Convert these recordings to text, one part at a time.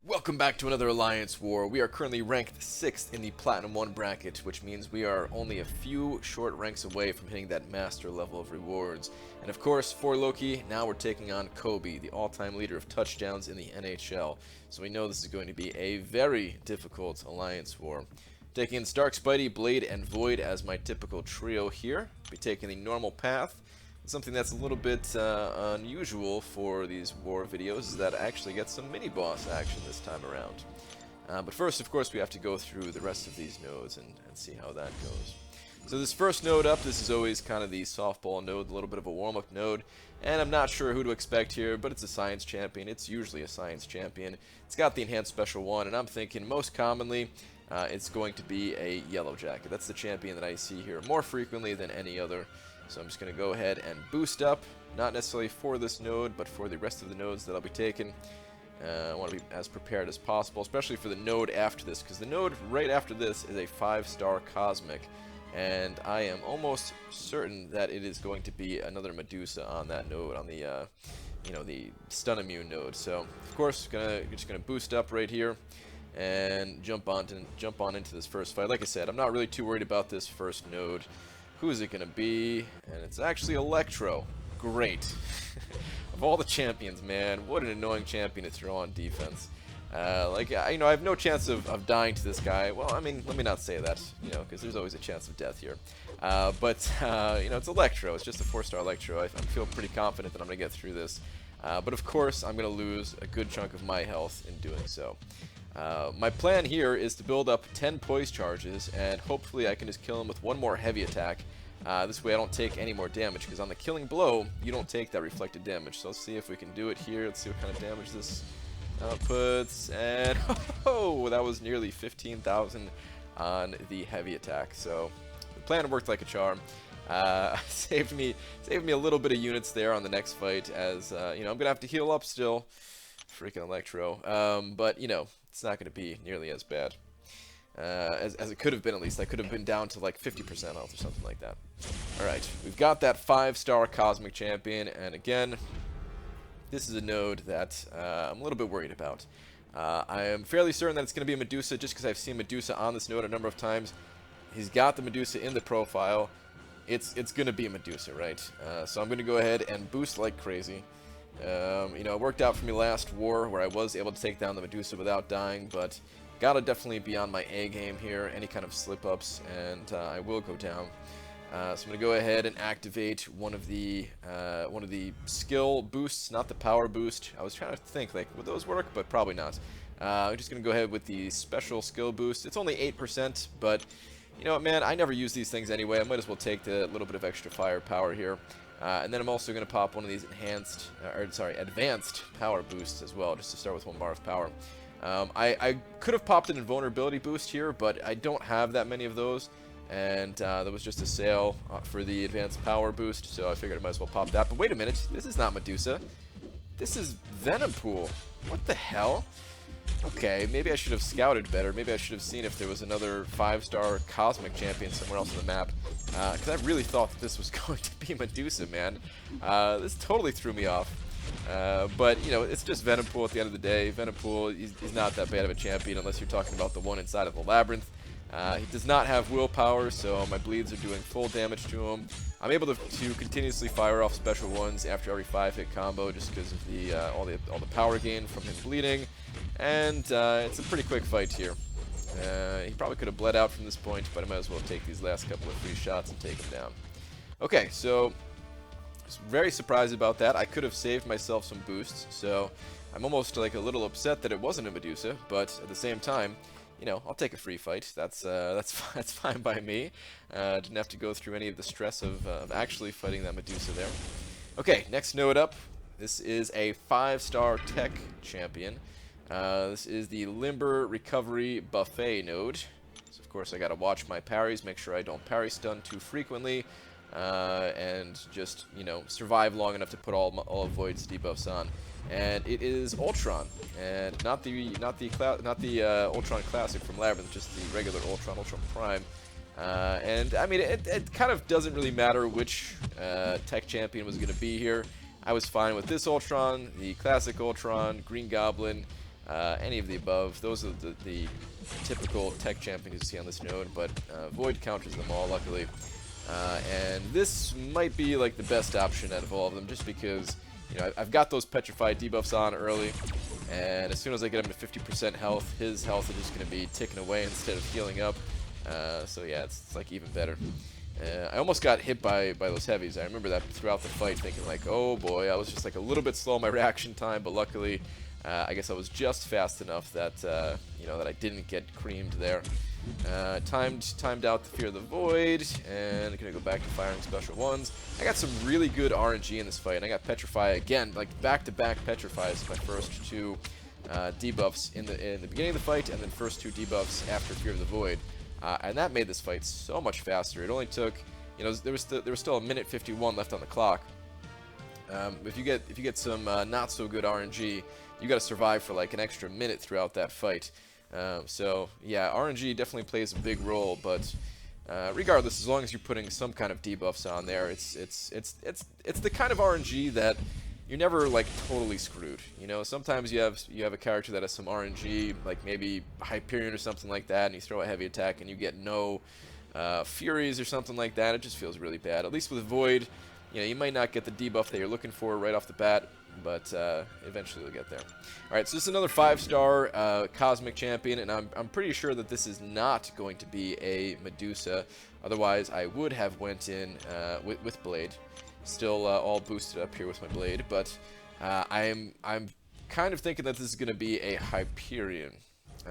Welcome back to another Alliance War. We are currently ranked 6th in the Platinum 1 bracket, which means we are only a few short ranks away from hitting that master level of rewards. And of course, for Loki, now we're taking on Kobe, the all-time leader of touchdowns in the NHL. So we know this is going to be a very difficult Alliance War. Taking in Stark, Spidey, Blade, and Void as my typical trio here. Be taking the normal path. Something that's a little bit unusual for these war videos is that I actually get some mini-boss action this time around. But first, of course, we have to go through the rest of these nodes and see how that goes. So this first node up, this is always kind of the softball node, a little bit of a warm-up node. And I'm not sure who to expect here, but it's a science champion. It's usually a science champion. It's got the enhanced special 1, and I'm thinking most commonly it's going to be a yellow jacket. That's the champion that I see here more frequently than any other. So I'm just going to go ahead and boost up, not necessarily for this node, but for the rest of the nodes that I'll be taking. I want to be as prepared as possible, especially for the node after this, because the node right after this is a 5-star Cosmic, and I am almost certain that it is going to be another Medusa on that node, on the, the stun immune node. So, of course, just gonna boost up right here and jump on into this first fight. Like I said, I'm not really too worried about this first node. Who is it going to be? And it's actually Electro. Great. Of all the champions, man, what an annoying champion to throw on defense. I have no chance of dying to this guy. Well, I mean, let me not say that, because there's always a chance of death here. It's Electro. It's just a 4-star Electro. I feel pretty confident that I'm going to get through this. But of course, I'm going to lose a good chunk of my health in doing so. My plan here is to build up 10 poise charges, and hopefully I can just kill him with one more heavy attack. This way I don't take any more damage, because on the killing blow, you don't take that reflected damage. So let's see if we can do it here. Let's see what kind of damage this outputs. And oh, that was nearly 15,000 on the heavy attack. So the plan worked like a charm. Saved me a little bit of units there on the next fight, as I'm gonna have to heal up still. Freaking Electro. But it's not going to be nearly as bad as it could have been. At least I could have been down to like 50% health or something like that. Alright, we've got that 5-star Cosmic Champion, and again, this is a node that I'm a little bit worried about. I am fairly certain that it's going to be a Medusa, just because I've seen Medusa on this node a number of times. He's got the Medusa in the profile. It's going to be a Medusa, right? So I'm going to go ahead and boost like crazy. It worked out for me last war where I was able to take down the Medusa without dying, but gotta definitely be on my A game here. Any kind of slip-ups, and I will go down. So I'm gonna go ahead and activate one of the skill boosts, not the power boost. I was trying to think, like, would those work? But probably not. I'm just gonna go ahead with the special skill boost. It's only 8%, but you know what, man? I never use these things anyway. I might as well take the little bit of extra firepower here. And then I'm also going to pop one of these advanced power boosts as well, just to start with 1 bar of power. I could have popped an invulnerability boost here, but I don't have that many of those. And there was just a sale for the advanced power boost, so I figured I might as well pop that. But wait a minute, this is not Medusa. This is Venom Pool. What the hell? Okay, maybe I should have scouted better. Maybe I should have seen if there was another 5-star Cosmic Champion somewhere else on the map. Because I really thought that this was going to be Medusa, man. This totally threw me off. But, it's just Venom Pool at the end of the day. Venom Pool, he's not that bad of a champion unless you're talking about the one inside of the Labyrinth. He does not have willpower, so my bleeds are doing full damage to him. I'm able to continuously fire off special ones after every 5-hit combo just because of the all the power gain from him bleeding. And it's a pretty quick fight here. He probably could have bled out from this point, but I might as well take these last couple of free shots and take him down. Okay, so I was very surprised about that. I could have saved myself some boosts, so I'm almost like a little upset that it wasn't a Medusa, but at the same time, I'll take a free fight. That's fine by me. Didn't have to go through any of the stress of actually fighting that Medusa there. Okay, next node up. This is a 5-star tech champion. This is the Limber Recovery Buffet node. So of course I gotta watch my parries, make sure I don't parry stun too frequently, and just survive long enough to put all of Void's debuffs on. And it is Ultron, and not the Ultron Classic from Labyrinth, just the regular Ultron Prime. And I mean, it kind of doesn't really matter which tech champion was going to be here. I was fine with this Ultron, the classic Ultron, Green Goblin. any of the above. Those are the typical tech champions you see on this node, but Void counters them all, luckily. And this might be like the best option out of all of them, just because, you know, I've got those Petrified debuffs on early, and as soon as I get him to 50% health, his health is just going to be ticking away instead of healing up. So yeah, it's like even better. I almost got hit by those heavies. I remember that throughout the fight, thinking like, oh boy, I was just like a little bit slow on my reaction time, but luckily, I guess I was just fast enough that you know, that I didn't get creamed there. Timed out the Fear of the Void, and gonna go back to firing special ones. I got some really good RNG in this fight, and I got Petrify again, like back-to-back Petrifies, my first two debuffs in the beginning of the fight, and then first two debuffs after Fear of the Void. And that made this fight so much faster. It only took, you know, there was still a minute 51 left on the clock. If you get some not so good RNG, you got to survive for like an extra minute throughout that fight. So yeah, RNG definitely plays a big role, but regardless, as long as you're putting some kind of debuffs on there, it's the kind of RNG that you're never like totally screwed. You know, sometimes you have a character that has some RNG, like maybe Hyperion or something like that, and you throw a heavy attack and you get no Furies or something like that. It just feels really bad. At least with Void, you know, you might not get the debuff that you're looking for right off the bat, but eventually you'll get there. All right, so this is another 5-star Cosmic Champion, and I'm pretty sure that this is not going to be a Medusa. Otherwise, I would have went in with Blade. Still all boosted up here with my Blade, but I'm kind of thinking that this is going to be a Hyperion.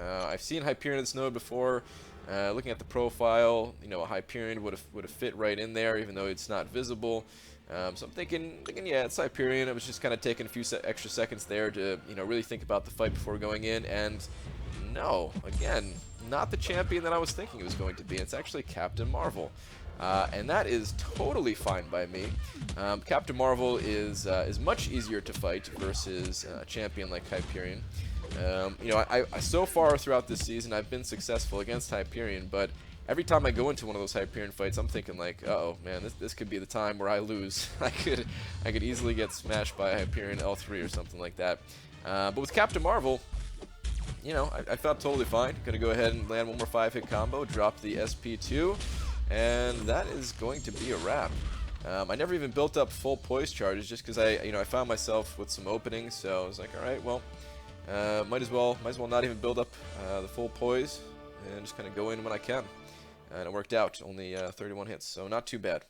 I've seen Hyperion in this node before. Looking at the profile, you know, a Hyperion would have fit right in there, even though it's not visible. So I'm thinking, yeah, it's Hyperion. I was just kind of taking a few extra seconds there to, you know, really think about the fight before going in, and no, again, not the champion that I was thinking it was going to be. It's actually Captain Marvel. And that is totally fine by me. Captain Marvel is much easier to fight versus a champion like Hyperion. You know, I so far throughout this season, I've been successful against Hyperion, but every time I go into one of those Hyperion fights, I'm thinking like, uh-oh, man, this could be the time where I lose. I could easily get smashed by Hyperion L3 or something like that. But with Captain Marvel, you know, I felt totally fine. Gonna go ahead and land one more 5-hit combo, drop the SP2. And that is going to be a wrap. I never even built up full poise charges just because I found myself with some openings, so I was like, all right, well, might as well not even build up the full poise and just kind of go in when I can. And it worked out, only 31 hits, so not too bad.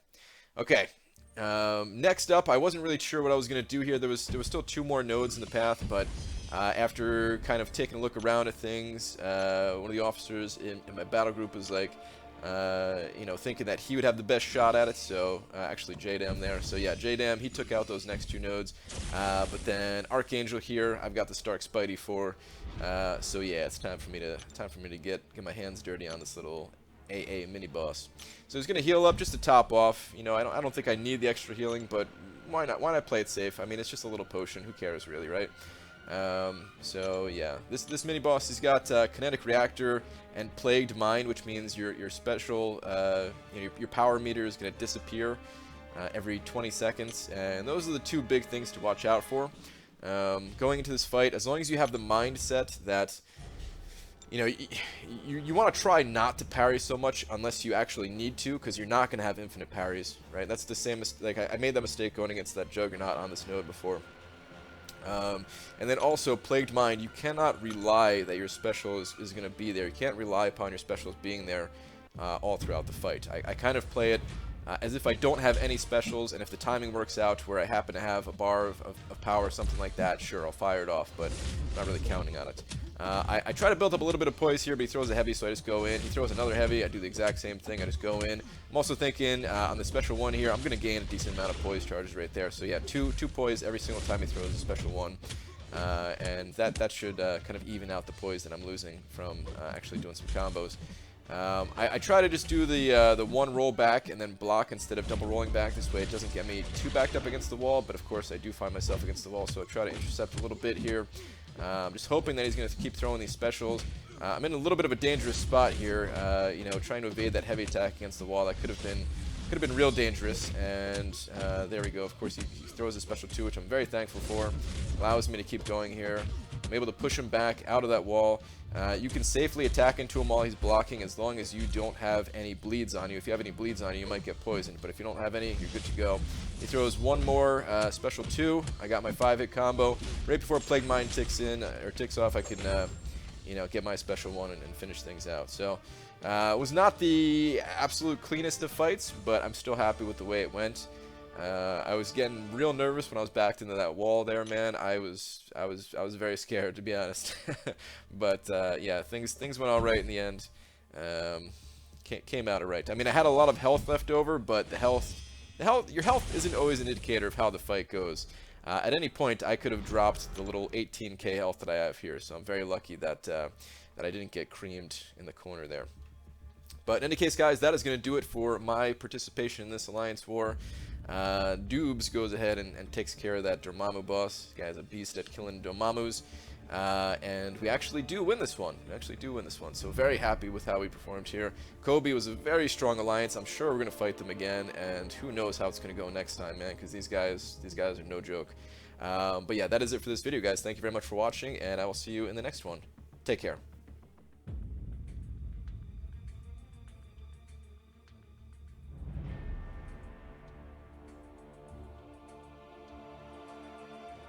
Okay, next up, I wasn't really sure what I was gonna do here. There was still 2 more nodes in the path, but after kind of taking a look around at things, one of the officers in my battle group was like, you know, thinking that he would have the best shot at it, so actually JDam there. So yeah, JDam, he took out those next 2 nodes, but then Archangel here, I've got the Stark Spidey for. So yeah, it's time for me to get my hands dirty on this little AA mini boss. So he's gonna heal up just to top off. You know, I don't think I need the extra healing, but why not? Why not play it safe? I mean, it's just a little potion. Who cares, really, right? So yeah, this mini boss, he's got Kinetic Reactor and Plagued Mind, which means your special, you know, your power meter is going to disappear every 20 seconds, and those are the 2 big things to watch out for. Going into this fight, as long as you have the mindset that, you know, you want to try not to parry so much unless you actually need to, because you're not going to have infinite parries, right? That's the same, like I made that mistake going against that Juggernaut on this node before. And then also, Plagued Mind, you cannot rely that your special is going to be there. You can't rely upon your specials being there all throughout the fight. I kind of play it as if I don't have any specials, and if the timing works out where I happen to have a bar of power or something like that, sure, I'll fire it off, but I'm not really counting on it. I try to build up a little bit of poise here, but he throws a heavy, so I just go in. He throws another heavy, I do the exact same thing, I just go in. I'm also thinking on the special one here, I'm going to gain a decent amount of poise charges right there. So yeah, two poise every single time he throws a special one. And that should kind of even out the poise that I'm losing from actually doing some combos. I try to just do the one roll back and then block instead of double rolling back. This way it doesn't get me too backed up against the wall, but of course I do find myself against the wall, so I try to intercept a little bit here. I'm just hoping that he's going to keep throwing these specials. I'm in a little bit of a dangerous spot here, you know, trying to evade that heavy attack against the wall. That could have been real dangerous, and there we go. Of course, he throws a special 2, which I'm very thankful for. Allows me to keep going here. I'm able to push him back out of that wall. You can safely attack into him while he's blocking as long as you don't have any bleeds on you. If you have any bleeds on you, you might get poisoned, but if you don't have any, you're good to go. He throws one more special 2. I got my 5-hit combo. Right before Plague Mine ticks off, I can you know, get my special 1 and finish things out. So it was not the absolute cleanest of fights, but I'm still happy with the way it went. I was getting real nervous when I was backed into that wall there, man. I was very scared, to be honest. But yeah, things went all right in the end. Came out all right. I mean, I had a lot of health left over, but your health isn't always an indicator of how the fight goes. At any point, I could have dropped the little 18k health that I have here, so I'm very lucky that I didn't get creamed in the corner there. But in any case, guys, that is going to do it for my participation in this Alliance War. Doobs goes ahead and takes care of that Dormammu boss. This guy's a beast at killing Dormammus. And we actually do win this one. So very happy with how we performed here. Kobe was a very strong alliance. I'm sure we're going to fight them again, and who knows how it's going to go next time, man, because these guys are no joke. But yeah, that is it for this video, guys. Thank you very much for watching, and I will see you in the next one. Take care.